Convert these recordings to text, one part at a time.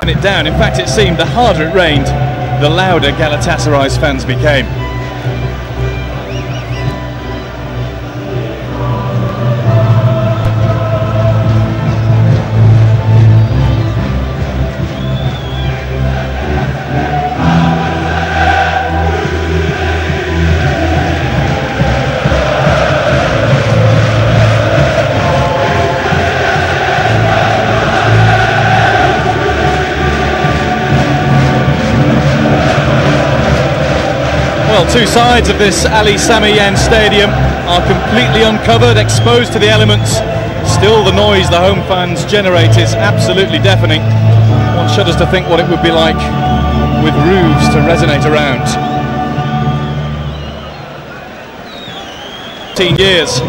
it down. In fact, it seemed the harder it rained, the louder Galatasaray's fans became. Well, two sides of this Ali Sami Yen Stadium are completely uncovered, exposed to the elements. Still, the noise the home fans generate is absolutely deafening. One shudders to think what it would be like with roofs to resonate around. 15 years.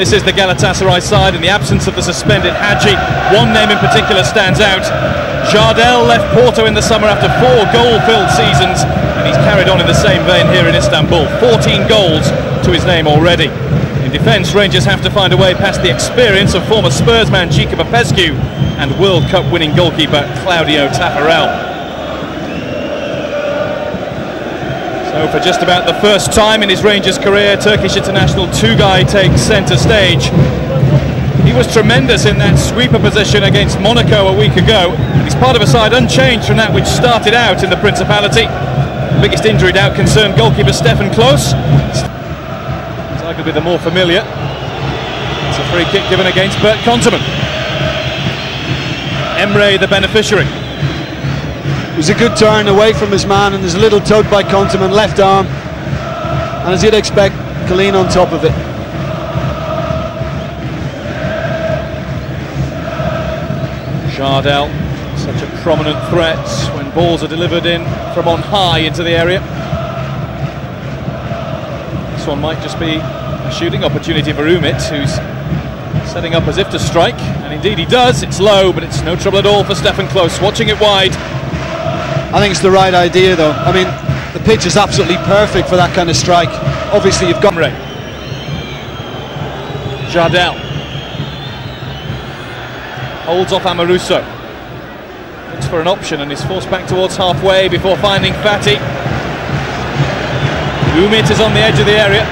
This is the Galatasaray side in the absence of the suspended Hadji. One name in particular stands out. Jardel left Porto in the summer after 4 goal-filled seasons, and he's carried on in the same vein here in Istanbul. 14 goals to his name already. In defence, Rangers have to find a way past the experience of former Spurs man Gica Popescu and World Cup winning goalkeeper Claudio Taffarel. So for just about the first time in his Rangers career, Turkish international Tugay takes centre stage. He was tremendous in that sweeper position against Monaco a week ago. He's part of a side unchanged from that which started out in the Principality. The biggest injury doubt concerned goalkeeper Stefan Klos. It's arguably the more familiar. It's a free kick given against Bert Konteman. Emre the beneficiary. It was a good turn away from his man, and there's a little tug by Konteman, left arm. And as you'd expect, Kalin on top of it. Jardel, such a prominent threat when balls are delivered in from on high into the area. This one might just be a shooting opportunity for Umit, who's setting up as if to strike, and indeed he does. It's low, but it's no trouble at all for Stefan Klos, watching it wide. I think it's the right idea, though. I mean, the pitch is absolutely perfect for that kind of strike. Obviously, you've got... Jardel holds off Amoruso. Looks for an option and is forced back towards halfway before finding Fati. Umit is on the edge of the area.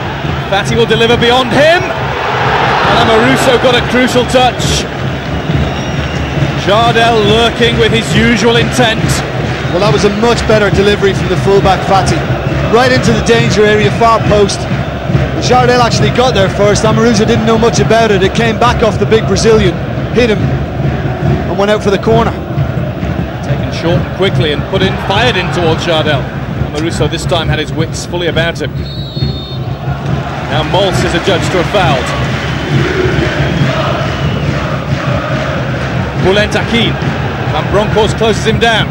Fati will deliver beyond him. And Amoruso got a crucial touch. Jardel lurking with his usual intent. Well, that was a much better delivery from the fullback Fati. Right into the danger area, far post. Jardel actually got there first. Amoruso didn't know much about it. It came back off the big Brazilian, hit him, and went out for the corner. Taken short and quickly and put in, fired in towards Jardel. Amoruso this time had his wits fully about him. Now Mols is adjudged to have fouled. Bülent Akın. Van Bronkhorst closes him down.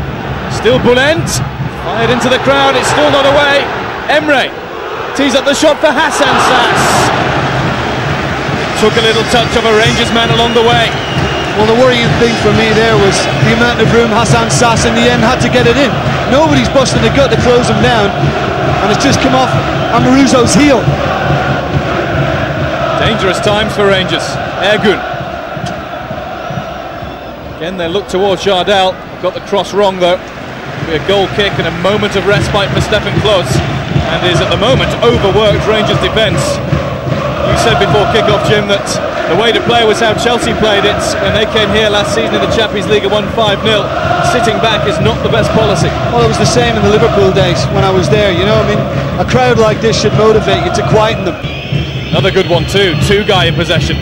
Still Bülent, fired into the crowd, it's still not away. Emre tees up the shot for Hasan Sass. Took a little touch of a Rangers man along the way. Well, the worrying thing for me there was the amount of room Hasan Sass in the end had to get it in. Nobody's busting the gut to close him down, and it's just come off Amoruso's heel. Dangerous times for Rangers. Ergun. Again, they look towards Jardel. Got the cross wrong, though. Be a goal kick and a moment of respite for Stefan Klos, and is at the moment overworked Rangers defence. You said before kick-off, Jim, that the way to play was how Chelsea played it when they came here last season in the Champions League and won 5-0. Sitting back is not the best policy. Well, it was the same in the Liverpool days when I was there, you know. I mean, a crowd like this should motivate you to quieten them. Another good one too. Tugay in possession.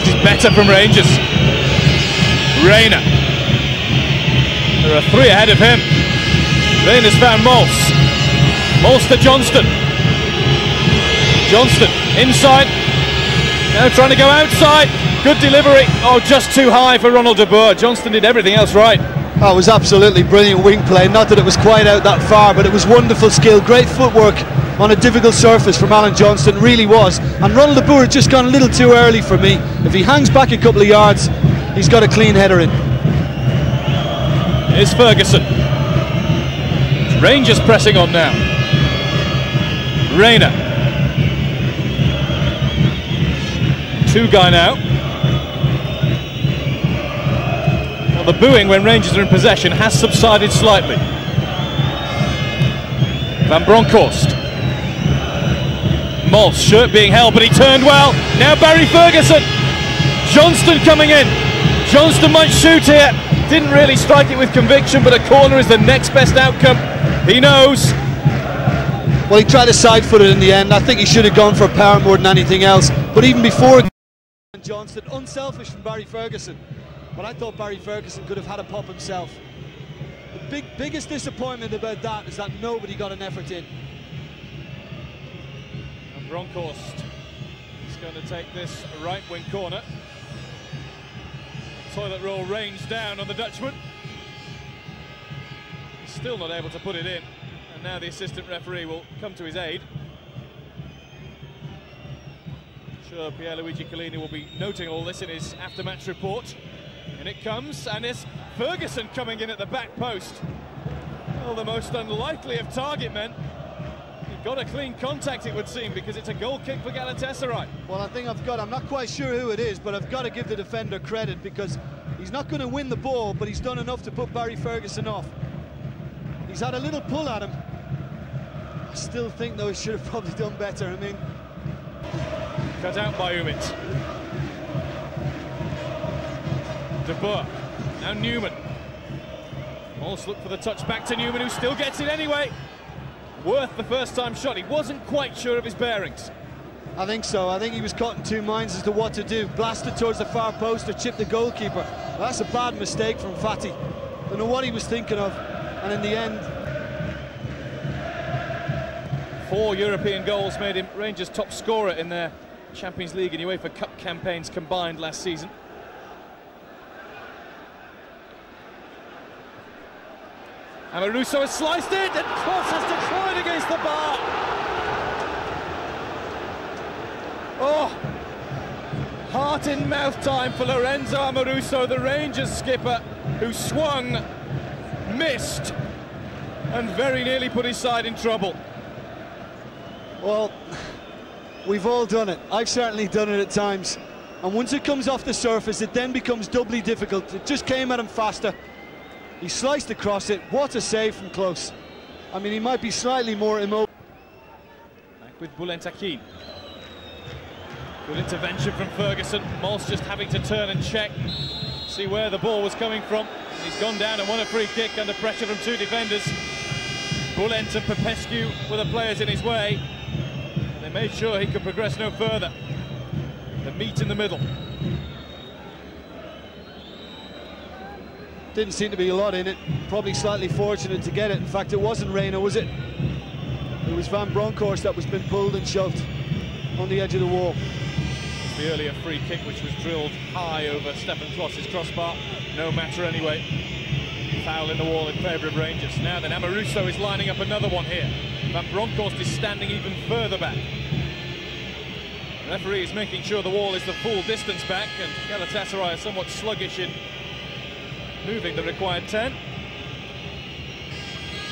This is better from Rangers. Reina. There are 3 ahead of him. Reina's found Mols. Mols to Johnston. Johnston inside. Now trying to go outside. Good delivery. Oh, just too high for Ronald de Boer. Johnston did everything else right. Oh, it was absolutely brilliant wing play. Not that it was quite out that far, but it was wonderful skill. Great footwork on a difficult surface from Alan Johnston. Really was. And Ronald de Boer had just gone a little too early for me. If he hangs back a couple of yards, he's got a clean header in. Here's Ferguson. Rangers pressing on now. Reina. Tugay now. Well, the booing when Rangers are in possession has subsided slightly. Van Bronchkorst. Mols, shirt being held, but he turned well. Now Barry Ferguson. Johnston coming in. Johnston might shoot here. Didn't really strike it with conviction, but a corner is the next best outcome. He knows. Well, he tried to side foot it in the end. I think he should have gone for power more than anything else. But even before Johnston, unselfish from Barry Ferguson. But I thought Barry Ferguson could have had a pop himself. The biggest disappointment about that is that nobody got an effort in. And Bronchkorst is going to take this right wing corner. Toilet roll ranged down on the Dutchman. He's still not able to put it in. And now the assistant referee will come to his aid. I'm sure Pierluigi Collina will be noting all this in his after-match report. And it comes, and it's Ferguson coming in at the back post. Well, the most unlikely of target men. He got a clean contact, it would seem, because it's a goal kick for Galatasaray. Well, I think I'm not quite sure who it is, but I've got to give the defender credit, because he's not going to win the ball, but he's done enough to put Barry Ferguson off. He's had a little pull at him. I still think, though, he should have probably done better. I mean, cut out by Umit. De Boer. Now Newman. Mols look for the touch back to Newman, who still gets it anyway. Worth the first time shot. He wasn't quite sure of his bearings. I think so. I think he was caught in two minds as to what to do. Blasted towards the far post or chip the goalkeeper. Well, that's a bad mistake from Fati. Don't know what he was thinking of. And in the end, 4 European goals made him Rangers' top scorer in their Champions League and UEFA Cup campaigns combined last season. Amoruso has sliced it, and Cross has destroyed against the bar. Oh, heart in mouth time for Lorenzo Amoruso, the Rangers skipper, who swung, missed, and very nearly put his side in trouble. well, we've all done it. I've certainly done it at times. And once it comes off the surface, it then becomes doubly difficult. It just came at him faster. He sliced across it. What a save from close. I mean, he might be slightly more immobile. Back with Bülent Akın. Good intervention from Ferguson. Mols just having to turn and check, see where the ball was coming from. He's gone down and won a free kick under pressure from 2 defenders. Bülent and Popescu were the players in his way. They made sure he could progress no further. The meat in the middle. Didn't seem to be a lot in it. Probably slightly fortunate to get it. In fact, it wasn't Reina, was it? It was Van Bronchkorst that was been pulled and shoved on the edge of the wall. The earlier free kick, which was drilled high over Stefan Kloss's crossbar. No matter anyway. Foul in the wall in favour of Rangers. Now then, Amoruso is lining up another one here. Van Bronchkorst is standing even further back. The referee is making sure the wall is the full distance back, and Galatasaray are somewhat sluggish in moving the required 10.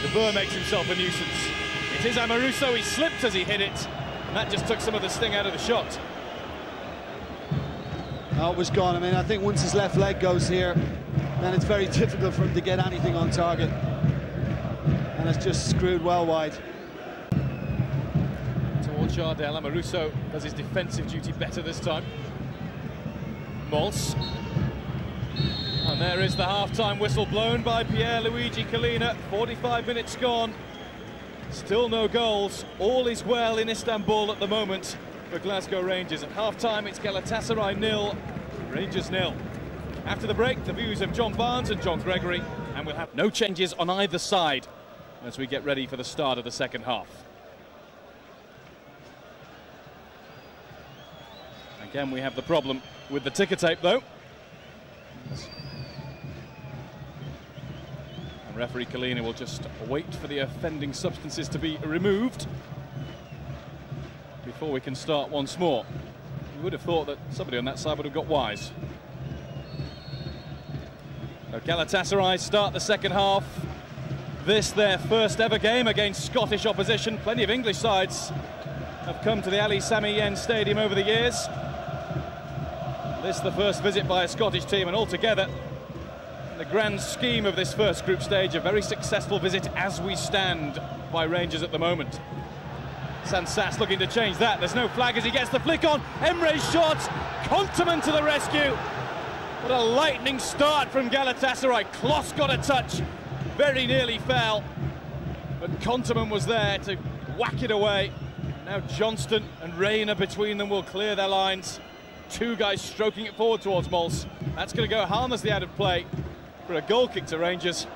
De Boer makes himself a nuisance. It is Amoruso, he slipped as he hit it, and that just took some of the sting out of the shot. Oh, it was gone. I mean, I think once his left leg goes here, then it's very difficult for him to get anything on target. And it's just screwed well wide. Towards Jardel, Amoruso does his defensive duty better this time. Mols. And there is the half-time whistle blown by Pierluigi Collina. 45 minutes gone. Still no goals. All is well in Istanbul at the moment for Glasgow Rangers. At half-time, it's Galatasaray 0, Rangers 0. After the break, the views of John Barnes and John Gregory, and we'll have no changes on either side as we get ready for the start of the second half. Again, we have the problem with the ticker tape, though. And referee Collina will just wait for the offending substances to be removed before we can start once more. You would have thought that somebody on that side would have got wise. So Galatasaray start the second half. This their first ever game against Scottish opposition. Plenty of English sides have come to the Ali Sami Yen Stadium over the years. This the first visit by a Scottish team, and altogether the grand scheme of this first group stage, a very successful visit as we stand by Rangers at the moment. Sansas looking to change that. There's no flag as he gets the flick on. Emre's shot. Konteman to the rescue. What a lightning start from Galatasaray. Klos got a touch. Very nearly fell. But Konteman was there to whack it away. Now Johnston and Rayner between them will clear their lines. Two guys stroking it forward towards Mols. That's going to go harmlessly out of play for a goal kick to Rangers.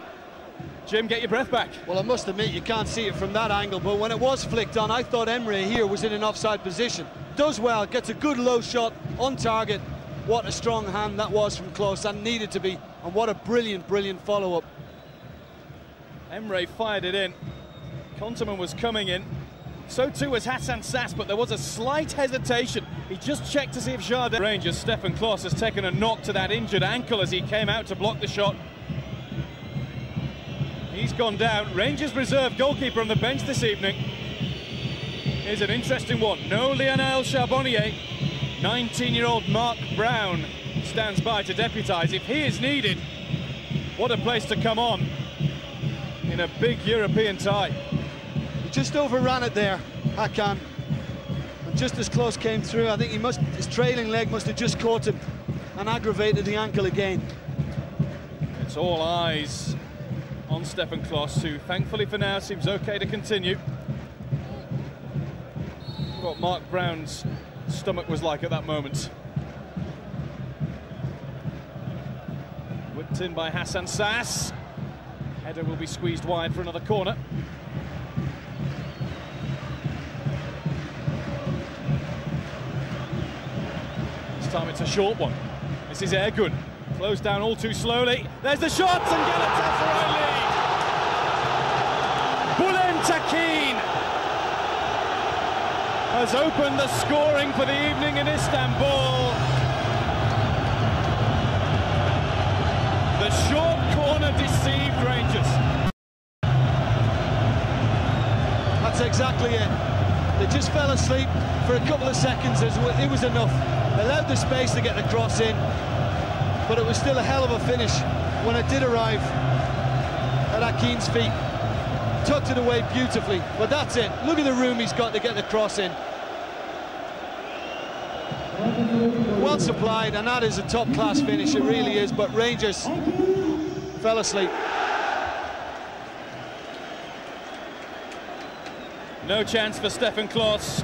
Jim, get your breath back. Well, I must admit you can't see it from that angle, but when it was flicked on, I thought Emre here was in an offside position. Does well, gets a good low shot on target. What a strong hand that was from Klos, and needed to be, and what a brilliant, brilliant follow-up. Emre fired it in. Konteman was coming in. So too was Hasan Sass, but there was a slight hesitation. He just checked to see if Jardin... Rangers, Stefan Klos has taken a knock to that injured ankle as he came out to block the shot. He's gone down. Rangers reserve goalkeeper on the bench this evening. Here's an interesting one. No Lionel Charbonnier. 19-year-old Mark Brown stands by to deputise. If he is needed, what a place to come on in a big European tie. He just overran it there, Hakan. And just as Klos came through, I think his trailing leg must have just caught him and aggravated the ankle again. It's all eyes on Stefan Klos, who thankfully for now seems okay to continue. What Mark Brown's stomach was like at that moment. Whipped in by Hasan Sass. Header will be squeezed wide for another corner. This time it's a short one. This is Ergun. Closed down all too slowly. There's the shot and Galatasaray lead. Bülent Akın has opened the scoring for the evening in Istanbul. The short corner deceived Rangers. That's exactly it. They just fell asleep for a couple of seconds. It was enough. They allowed the space to get the cross in, but it was still a hell of a finish when it did arrive at Akın's feet. Tucked it away beautifully, but that's it. Look at the room he's got to get the cross in. Well supplied, and that is a top-class finish, it really is, but Rangers fell asleep. No chance for Stefan Klos.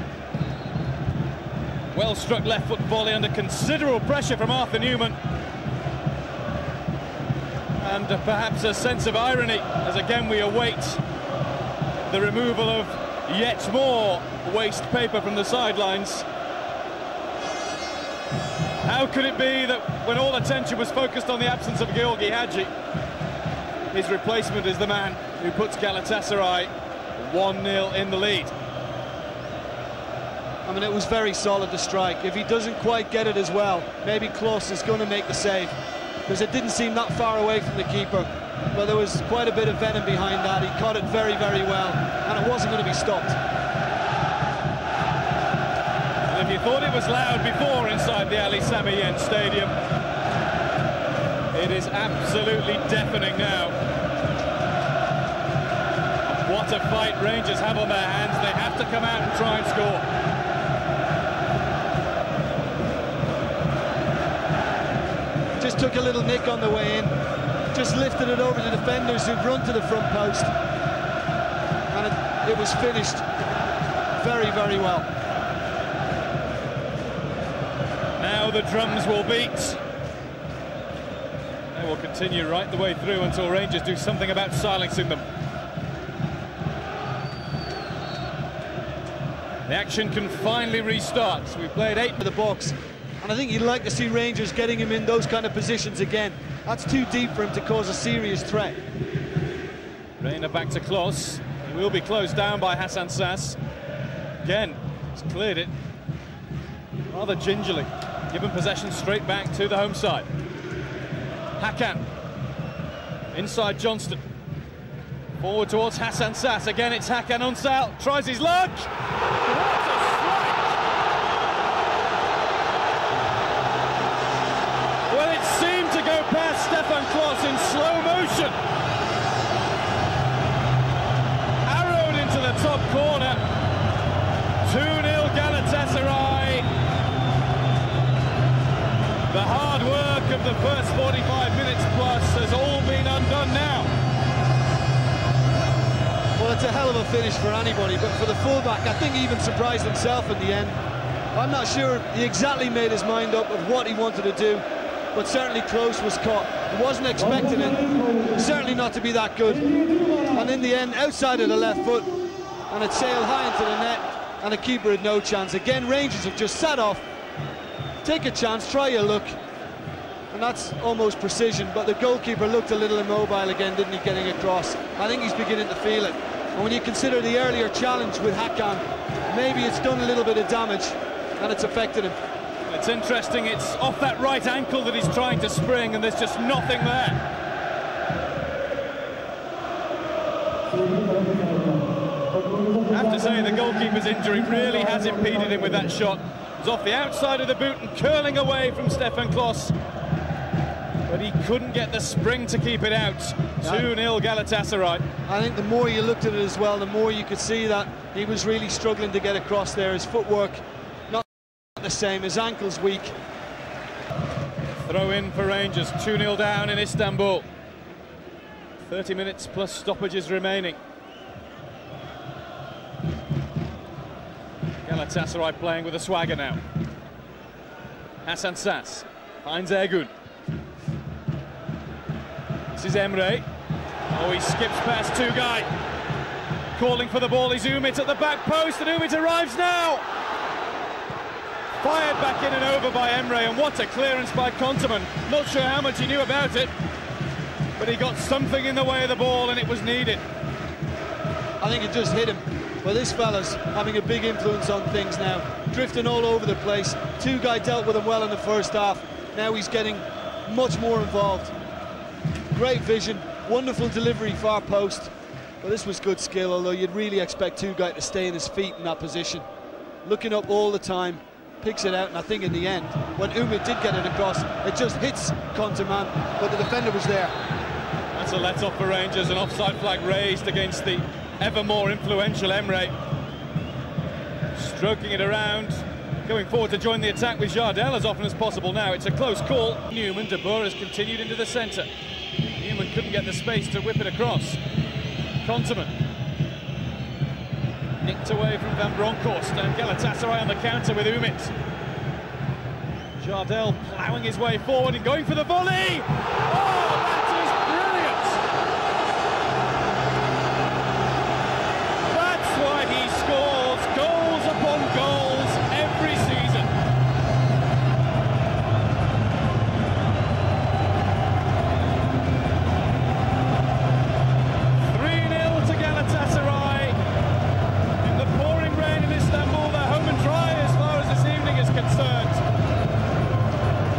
Well struck left foot volley under considerable pressure from Arthur Newman. And perhaps a sense of irony as again we await the removal of yet more waste paper from the sidelines. How could it be that when all attention was focused on the absence of Georgi Hagi, his replacement is the man who puts Galatasaray 1-0 in the lead? I mean, it was very solid, the strike. If he doesn't quite get it as well, maybe Klos is going to make the save, because it didn't seem that far away from the keeper. But there was quite a bit of venom behind that. He caught it very, very well, and it wasn't going to be stopped. And if you thought it was loud before inside the Ali Sami Yen Stadium, it is absolutely deafening now. What a fight Rangers have on their hands. They have to come out and try and score. Just took a little nick on the way in, just lifted it over to defenders who'd run to the front post, and it was finished very, very well. Now the drums will beat. They will continue right the way through until Rangers do something about silencing them. The action can finally restart. So we played 8 to the box. And I think you'd like to see Rangers getting him in those kind of positions again. That's too deep for him to cause a serious threat. Rayner back to Klos. He will be closed down by Hasan Sass. Again, he's cleared it rather gingerly. Given possession straight back to the home side. Hakan. Inside Johnston. Forward towards Hasan Sass. Again, it's Hakan on Sal. Tries his luck. Well, it seemed to go past Stefan Klos in of the first 45 minutes plus has all been undone now. Well, it's a hell of a finish for anybody, but for the fullback, I think he even surprised himself in the end. I'm not sure he exactly made his mind up of what he wanted to do, but certainly close was caught. He wasn't expecting it, certainly not to be that good. And in the end, outside of the left foot, and it sailed high into the net, and the keeper had no chance. Again, Rangers have just sat off, take a chance, try your luck, and that's almost precision, but the goalkeeper looked a little immobile again, didn't he, getting across. I think he's beginning to feel it. And when you consider the earlier challenge with Hasan, maybe it's done a little bit of damage, and it's affected him. It's interesting, it's off that right ankle that he's trying to spring, and there's just nothing there. I have to say, the goalkeeper's injury really has impeded him with that shot. It was off the outside of the boot and curling away from Stefan Klos, but he couldn't get the spring to keep it out. 2-0 Galatasaray. I think the more you looked at it as well, the more you could see that he was really struggling to get across there. His footwork not the same, his ankle's weak. Throw in for Rangers, 2-0 down in Istanbul. 30 minutes plus stoppages remaining. Galatasaray playing with a swagger now. Hasan Sass finds Ergun. This is Emre. Oh, he skips past two guy. Calling for the ball is Umit at the back post, and Umit arrives now. Fired back in and over by Emre, and what a clearance by Kontman. Not sure how much he knew about it, but he got something in the way of the ball, and it was needed. I think it just hit him. Well, this fella's having a big influence on things now, drifting all over the place. Two guy dealt with him well in the first half. Now he's getting much more involved. Great vision, wonderful delivery far post. But this was good skill, although you'd really expect two guy to stay in his feet in that position. Looking up all the time, picks it out, and I think in the end, when Umit did get it across, it just hits Kontman, but the defender was there. That's a let-off for Rangers, an offside flag raised against the ever more influential Emre. Stroking it around, going forward to join the attack with Jardel as often as possible now. It's a close call. Newman, De Boer has continued into the centre. Newman couldn't get the space to whip it across. Kontman. Nicked away from Van Bronchkorst, and Galatasaray on the counter with Umit. Jardel ploughing his way forward and going for the volley! Oh, that is brilliant! That's why he scores goals upon goals every season. Concerned.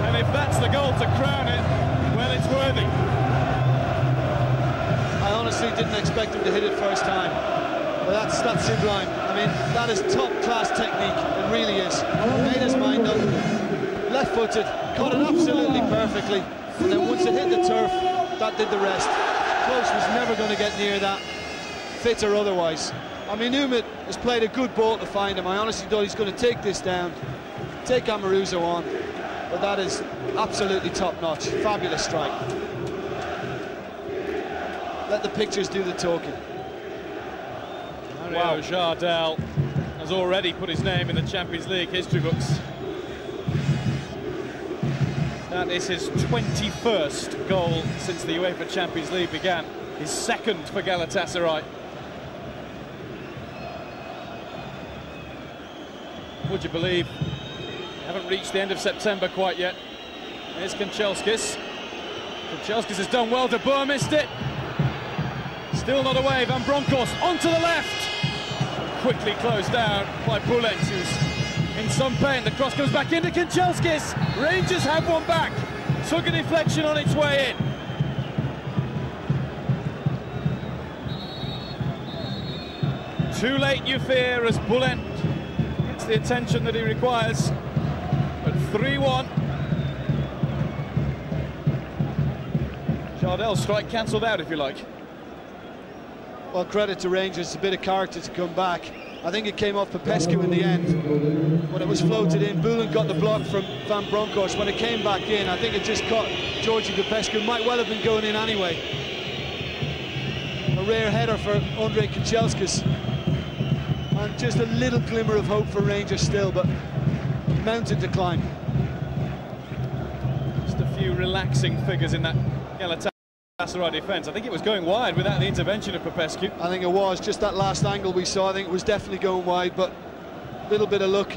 And if that's the goal to crown it, well, it's worthy. I honestly didn't expect him to hit it first time, but that's sublime. I mean, that is top-class technique, it really is. Made his mind up, left-footed, caught it absolutely perfectly, and then once it hit the turf, that did the rest. Close was never going to get near that, fit or otherwise. I mean, Umit has played a good ball to find him. I honestly thought he's going to take this down, take Amoruso on, but that is absolutely top-notch. Fabulous strike. Let the pictures do the talking. Wow. Jardel has already put his name in the Champions League history books. That is his 21st goal since the UEFA Champions League began. His second for Galatasaray. Would you believe? Haven't reached the end of September quite yet. Here's Kanchelskis. Kanchelskis has done well. De Boer missed it. Still not away. Van Bronchkorst onto the left. Quickly closed down by Bülent, who's in some pain. The cross goes back into Kanchelskis. Rangers have one back. Took a deflection on its way in. Too late, you fear, as Bülent gets the attention that he requires. But 3-1. Jardel's strike cancelled out, if you like. Well, credit to Rangers, a bit of character to come back. I think it came off Popescu in the end when it was floated in. Bülent got the block from Van Bronchkorst. When it came back in, I think it just caught Georgi Popescu. Might well have been going in anyway. A rare header for Andrei Kanchelskis. And just a little glimmer of hope for Rangers still, but mountain to climb. Just a few relaxing figures in that Galatasaray defence. I think it was going wide without the intervention of Popescu. I think it was, just that last angle we saw, I think it was definitely going wide, but a little bit of luck,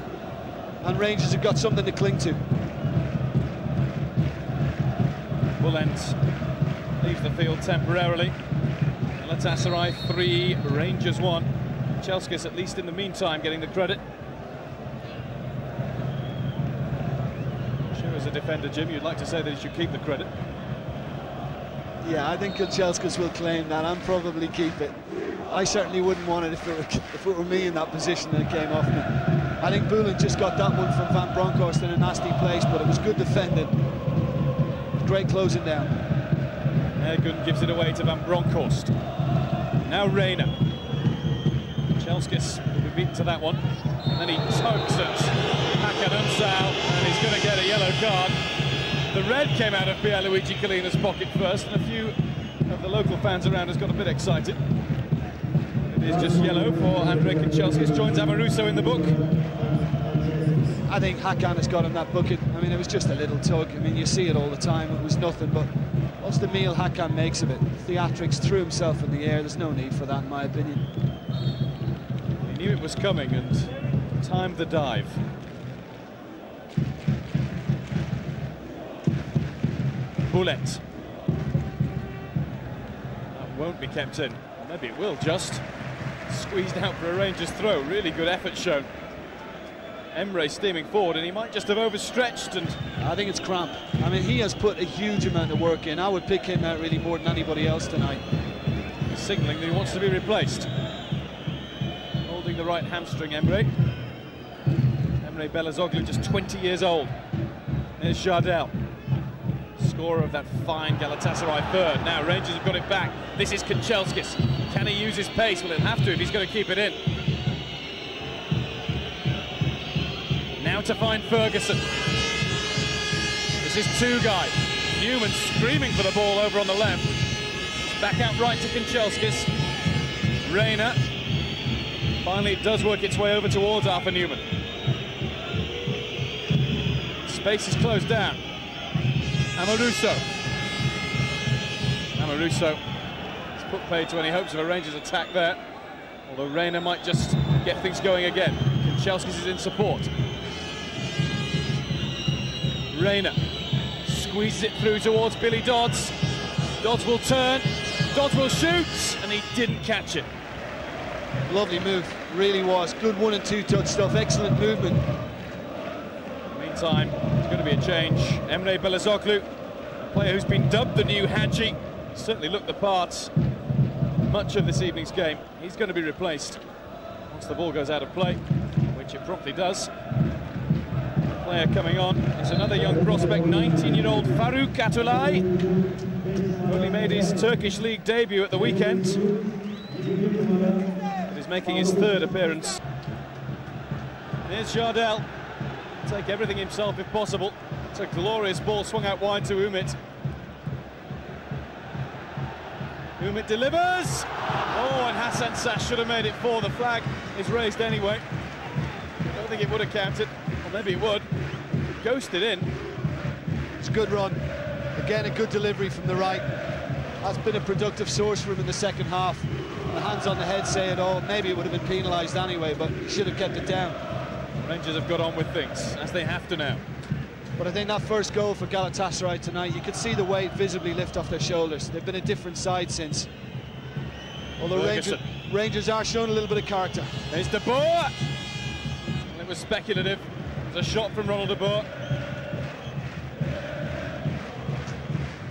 and Rangers have got something to cling to. Bülent leaves the field temporarily. Galatasaray 3, Rangers 1. Kanchelskis, at least in the meantime, getting the credit. Sure, as a defender, Jim, you'd like to say that he should keep the credit. Yeah, I think Kanchelskis will claim that and probably keep it. I certainly wouldn't want it if it were me in that position and it came off me. I think Bülent just got that one from Van Bronchkorst in a nasty place, but it was good defending. Great closing down. Ergun gives it away to Van Bronchkorst. Now Reina. Kanchelskis will be beaten to that one. And then he tugs at Hakan Özet, and he's going to get a yellow card. The red came out of Pierluigi Collina's pocket first, and a few of the local fans around us got a bit excited. It is just yellow for Andrei Kanchelskis. Joins Amoruso in the book. I think Hakan has got him that bucket. I mean, it was just a little tug. I mean, you see it all the time. It was nothing, but what's the meal Hakan makes of it? Theatrics, threw himself in the air. There's no need for that, in my opinion. He knew it was coming and timed the dive. Bülent. That won't be kept in. Maybe it will just. Squeezed out for a Rangers throw. Really good effort shown. Emre steaming forward, and he might just have overstretched. And I think it's cramp. I mean, he has put a huge amount of work in. I would pick him out really more than anybody else tonight. He's signalling that he wants to be replaced. Holding the right hamstring, Emre. Emre Belözoğlu, just 20 years old. There's Jardel, scorer of that fine Galatasaray third. Now Rangers have got it back. This is Kanchelskis. Can he use his pace? Well, he'll have to if he's going to keep it in. Now to find Ferguson. This is two-guy. Newman screaming for the ball over on the left. Back out right to Kanchelskis. Reina. Finally, it does work its way over towards Arthur Newman. Space is closed down. Amoruso. Amoruso has put paid to any hopes of a Rangers attack there. Although Reina might just get things going again. Kanchelskis is in support. Reina squeezes it through towards Billy Dodds. Dodds will turn. Dodds will shoot, and he didn't catch it. Lovely move, really was. Good 1 and 2 touch stuff, excellent movement. Meantime, there's going to be a change. Emre Belözoğlu, a player who's been dubbed the new Hadji, certainly looked the part much of this evening's game. He's going to be replaced once the ball goes out of play, which it promptly does. Player coming on is another young prospect, 19-year-old Faruk Atulay. Only made his Turkish league debut at the weekend. But he's making his third appearance. Here's Jardel. Take everything himself if possible. It's a glorious ball swung out wide to Umit. Umit delivers! Oh, and Hasan should have made it 4. The flag is raised anyway. I don't think it would have counted. Or maybe it would. Ghosted in. It's a good run. Again, a good delivery from the right. Has been a productive source for him in the second half. The hands on the head say it all. Maybe it would have been penalised anyway, but he should have kept it down. Rangers have got on with things, as they have to now. But I think that first goal for Galatasaray tonight, you could see the weight visibly lift off their shoulders. They've been a different side since. Although Rangers are showing a little bit of character. There's De Boer! Well, it was speculative. It was a shot from Ronald De Boer.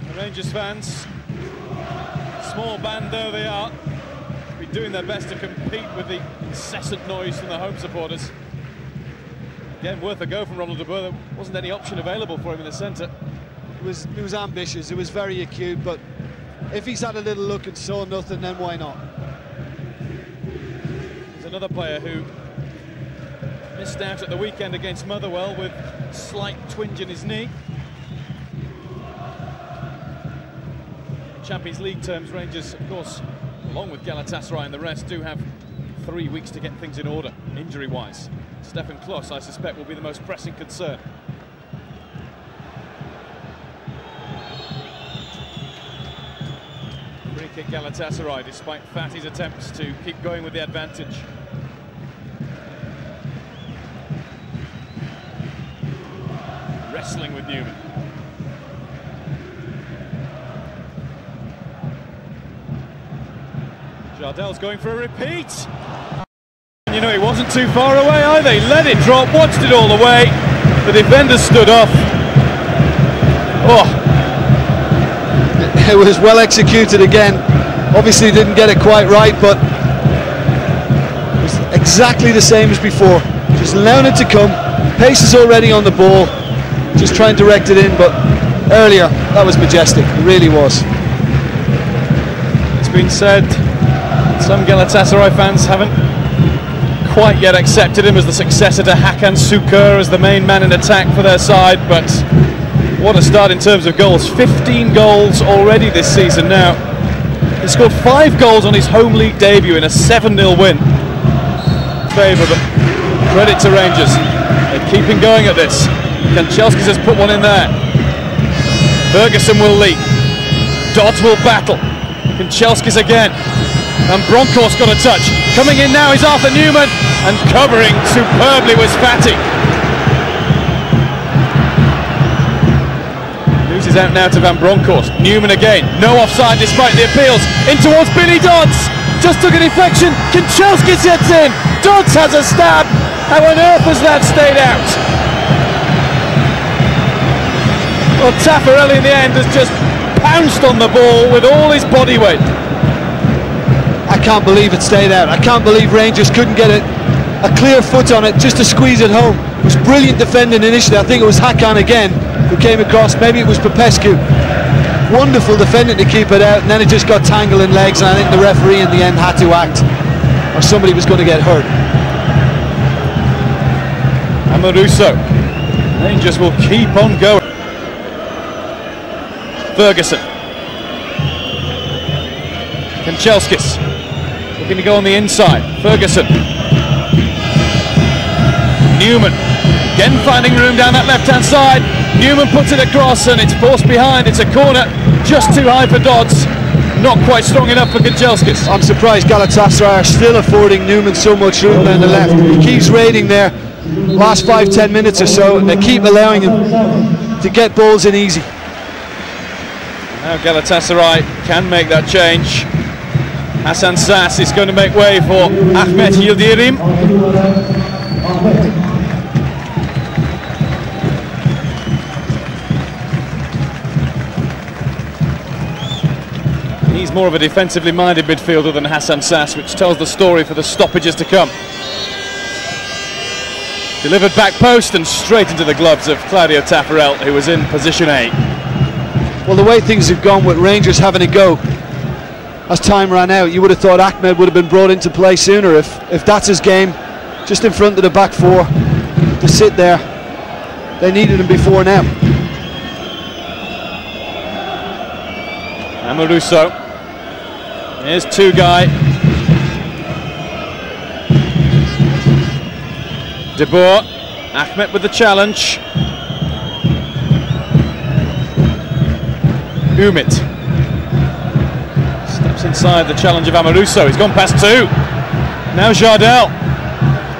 The Rangers fans, small band though they are, be doing their best to compete with the incessant noise from the home supporters. Again, worth a go from Ronald De Boer. There wasn't any option available for him in the centre. It was ambitious, it was very acute, but if he's had a little look and saw nothing, then why not? There's Another player who missed out at the weekend against Motherwell with slight twinge in his knee. Champions League terms, Rangers, of course, along with Galatasaray and the rest, do have 3 weeks to get things in order, injury-wise. Stefan Klos, I suspect, will be the most pressing concern. Free kick Galatasaray, despite Fatty's attempts to keep going with the advantage. Wrestling with Newman. Jardel's going for a repeat. You know, he wasn't too far away either. He let it drop, watched it all the way. The defender stood off. Oh. It was well executed again. Obviously didn't get it quite right, but it was exactly the same as before. Just allowing it to come. Pace is already on the ball. Just trying to direct it in, but earlier, that was majestic. It really was. It's been said, some Galatasaray fans haven't quite yet accepted him as the successor to Hakan Şükür as the main man in attack for their side, but what a start in terms of goals. 15 goals already this season now. He scored 5 goals on his home league debut in a 7-0 win. Favour, but credit to Rangers. They're keeping going at this. Kanchelskis has put one in there. Ferguson will lead. Dodds will battle. Kanchelskis again. And Bronchkorst's got a touch. Coming in now is Arthur Newman, and covering superbly was Fatty. Loses out now to Van Bronchkorst. Newman again. No offside despite the appeals. In towards Billy Dodds. Just took a deflection. Kanchelskis gets in. Dodds has a stab. How on earth has that stayed out? Well, Taffarelli in the end has just pounced on the ball with all his body weight. I can't believe it stayed out. I can't believe Rangers couldn't get a clear foot on it just to squeeze it home. It was brilliant defending initially. I think it was Hakan again who came across. Maybe it was Popescu. Wonderful defending to keep it out, and then it just got tangled in legs, and I think the referee in the end had to act, or somebody was going to get hurt. Amoruso. Rangers will keep on going. Ferguson. Kanchelskis looking to go on the inside. Ferguson. Newman again finding room down that left hand side. Newman puts it across and it's forced behind. It's a corner, just too high for Dodds. Not quite strong enough for Kanchelskis. I'm surprised Galatasaray are still affording Newman so much room down the left. He keeps raiding there last 5-10 minutes or so, and they keep allowing him to get balls in easy. Now Galatasaray can make that change. Hasan Sass is going to make way for Ahmet Yildirim. He's more of a defensively minded midfielder than Hasan Sass, which tells the story for the stoppages to come. Delivered back post and straight into the gloves of Claudio Taffarel, who was in position A. Well, the way things have gone with Rangers having a go as time ran out, you would have thought Ahmed would have been brought into play sooner if that's his game, just in front of the back four to sit there. They needed him before now. Amoruso. Here's Tugay. De Boer. Ahmed with the challenge. Umit steps inside the challenge of Amoruso. He's gone past two. Now Jardel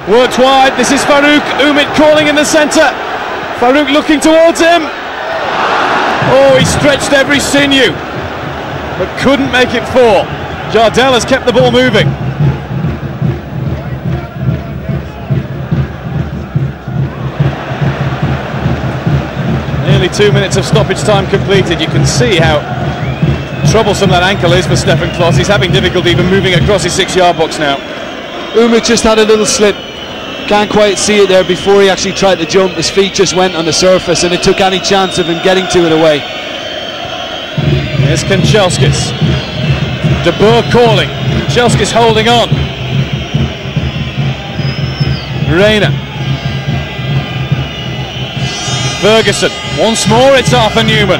works wide. This is Farouk. Umit calling in the centre. Farouk looking towards him. Oh, he stretched every sinew but couldn't make it fall. Jardel has kept the ball moving. Nearly 2 minutes of stoppage time completed. You can see how troublesome that ankle is for Stefan Klos. He's having difficulty even moving across his 6-yard box now. Umit just had a little slip. Can't quite see it there before he actually tried to jump. His feet just went on the surface and it took any chance of him getting to it away. Here's Kanchelskis. De Boer calling. Kanchelskis holding on. Reina. Ferguson. Once more it's Arthur Newman.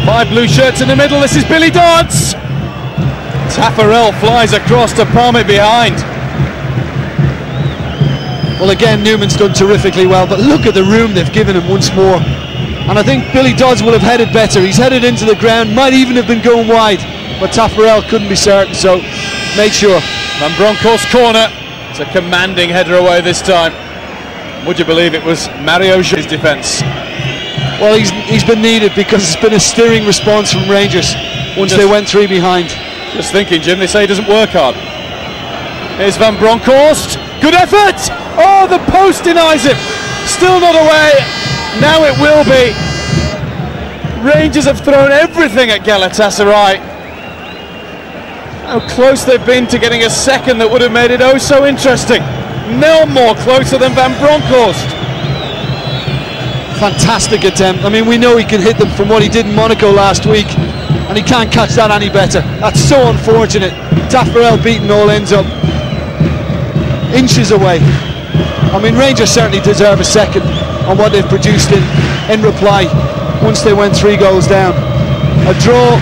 5 blue shirts in the middle. This is Billy Dodds. Taffarel flies across to palm it behind. Well, again, Newman's done terrifically well, but look at the room they've given him once more. And I think Billy Dodds will have headed better. He's headed into the ground, might even have been going wide, but Taffarel couldn't be certain, so made sure. Van Bronckhorst's corner. It's a commanding header away this time. Would you believe it was Mario Jo's defence? Well, he's been needed because it's been a stirring response from Rangers once they went 3 behind. Just thinking, Jim, they say he doesn't work hard. Here's Van Bronckhorst. Good effort! Oh, the post denies him. Still not away. Now it will be. Rangers have thrown everything at Galatasaray. How close they've been to getting a second that would have made it oh so interesting. No more closer than Van Bronckhorst. Fantastic attempt. I mean, we know he can hit them from what he did in Monaco last week, and he can't catch that any better. That's so unfortunate. Taffarel beating all ends up. Inches away. I mean, Rangers certainly deserve a second on what they've produced in reply once they went 3 goals down. A draw,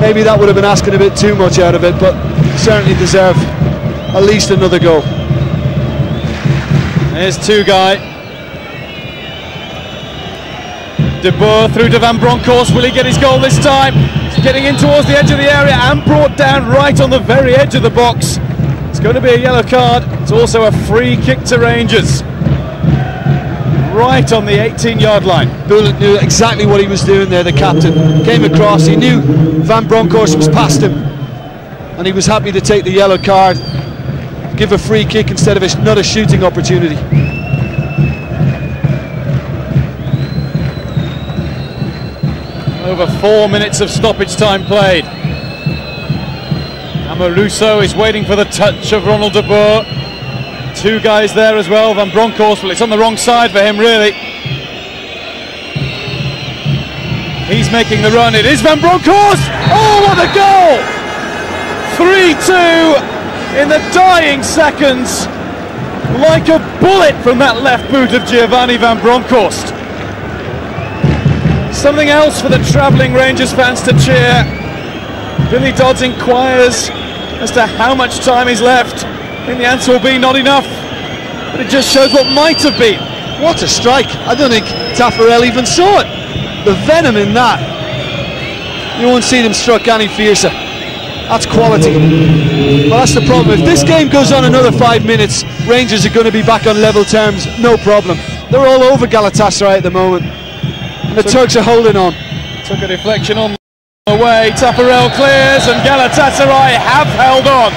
maybe that would have been asking a bit too much out of it, but certainly deserve at least another goal. There's 2 guy. De Boer through to Van Bronckhorst. Will he get his goal this time? He's getting in towards the edge of the area and brought down right on the very edge of the box. It's going to be a yellow card. It's also a free kick to Rangers. Right on the 18-yard line. Bülent knew exactly what he was doing there, the captain. Came across, he knew Van Bronckhorst was past him, and he was happy to take the yellow card, give a free kick instead of another shooting opportunity. Over 4 minutes of stoppage time played. Amoruso is waiting for the touch of Ronald de Boer. 2 guys there as well. Van Bronckhorst, well, it's on the wrong side for him, really. He's making the run. It is Van Bronckhorst. Oh, what a goal! 3-2 in the dying seconds. Like a bullet from that left boot of Giovanni Van Bronckhorst. Something else for the travelling Rangers fans to cheer. Billy Dodds inquires as to how much time is left. I think the answer will be not enough, but it just shows what might have been. What a strike. I don't think Taffarel even saw it. The venom in that. You won't see them struck any fiercer. That's quality. But that's the problem. If this game goes on another 5 minutes, Rangers are going to be back on level terms, no problem. They're all over Galatasaray at the moment, and the Turks are holding on. Took a deflection on the way. Taffarel clears, and Galatasaray have held on.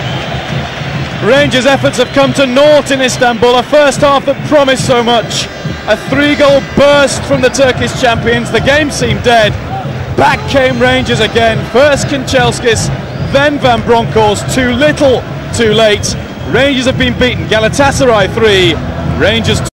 Rangers' efforts have come to naught in Istanbul. A first half that promised so much. A 3-goal burst from the Turkish champions. The game seemed dead. Back came Rangers again. First Kanchelskis, then Van Bronckhorst. Too little, too late. Rangers have been beaten. Galatasaray 3, Rangers 2.